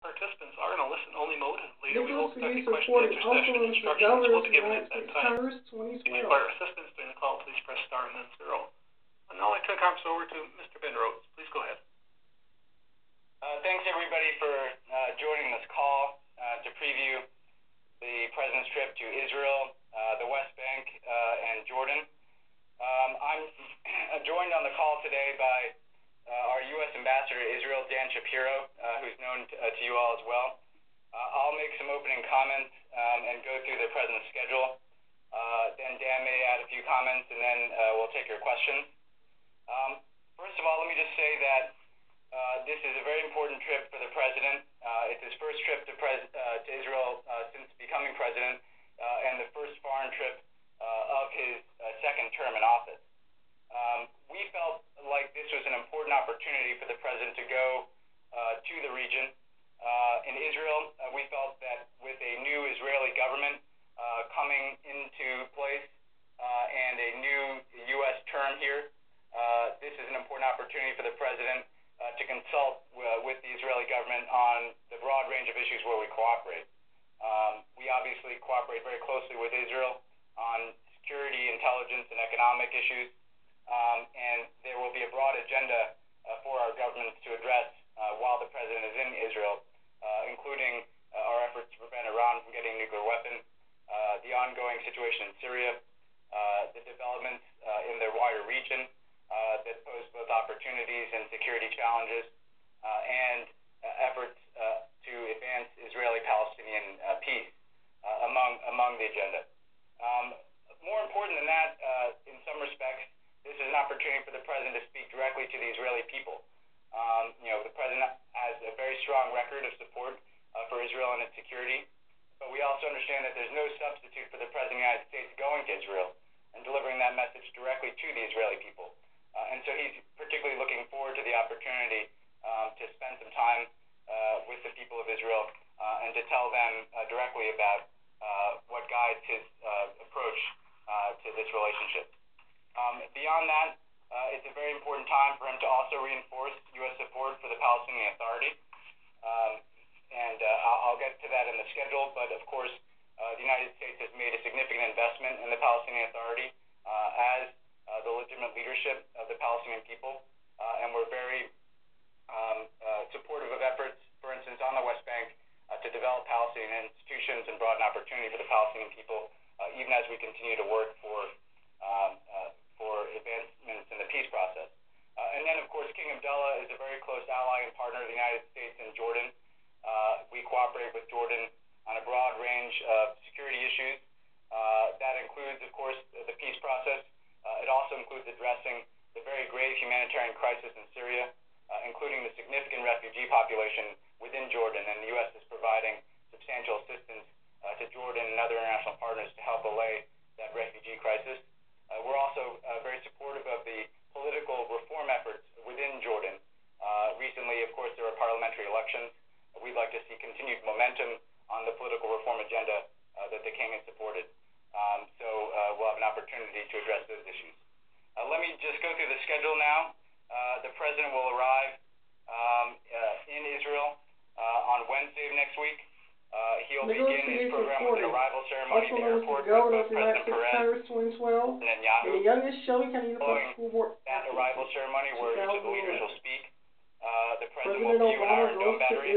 Participants are in a listen-only mode. Later we will Nicholas conduct a Denise question-and-answer reported session. also Instructions will be given United at that States time. Congress If you 2012. require assistance during the call, please press star and then 0. And now I turn the conference over to Mr. Ben Rhodes. Please go ahead. Thanks everybody for joining this call to preview the President's trip to Israel, the West Bank, and Jordan. I'm joined on the call today by our U.S. Ambassador to Israel, Dan Shapiro, who's known to you all as well. I'll make some opening comments and go through the President's schedule. Then Dan may add a few comments, and then we'll take your questions. First of all, let me just say that this is a very important trip for the President. It's his first trip to Israel since becoming President, and the first foreign trip of his second term in office. We felt like this was an important opportunity for the President to go to the region. In Israel, we felt that with a new Israeli government coming into place and a new U.S. term here, this is an important opportunity for the President to consult with the Israeli government on the broad range of issues where we cooperate. We obviously cooperate very closely with Israel on security, intelligence, and economic issues, and there will be a broad agenda for our governments to address while the President is in Israel, including our efforts to prevent Iran from getting a nuclear weapon, the ongoing situation in Syria, the developments in the wider region that pose both opportunities and security challenges, and efforts to advance Israeli-Palestinian peace among the agenda. More important than that, in some respects, this is an opportunity for the President to speak directly to the Israeli people. The President has a very strong record of support for Israel and its security, but we also understand that there's no substitute for the President of the United States going to Israel and delivering that message directly to the Israeli people. And so he's particularly looking forward to the opportunity to spend some time with the people of Israel and to tell them directly about what guides his approach to this relationship. Beyond that, it's a very important time for him to also reinforce U.S. support for the Palestinian Authority. I'll get to that in the schedule, but of course, the United States has made a significant investment in the Palestinian Authority as the legitimate leadership of the Palestinian people, and we're very supportive of efforts, for instance, on the West Bank to develop Palestinian institutions and broaden opportunity for the Palestinian people, even as we continue to work for advancements in the peace process. And then, of course, King Abdullah is a very close ally and partner of the United States in Jordan. We cooperate with Jordan on a broad range of security issues. That includes, of course, the peace process. It also includes addressing the very grave humanitarian crisis in Syria, including the significant refugee population within Jordan, and the U.S. is providing substantial assistance to Jordan and other international partners to help allay that refugee crisis. We're also very supportive of the political reform efforts within Jordan. Recently, of course, there were parliamentary elections. We'd like to see continued momentum on the political reform agenda that the King has supported. So we'll have an opportunity to address those issues. Let me just go through the schedule now. The President will arrive in Israel on Wednesday of next week. He'll begin his program with an arrival ceremony at the airport with both President Perez and Netanyahu. Following that arrival ceremony, where each of the leaders will speak, the President will view an Iron Dome battery.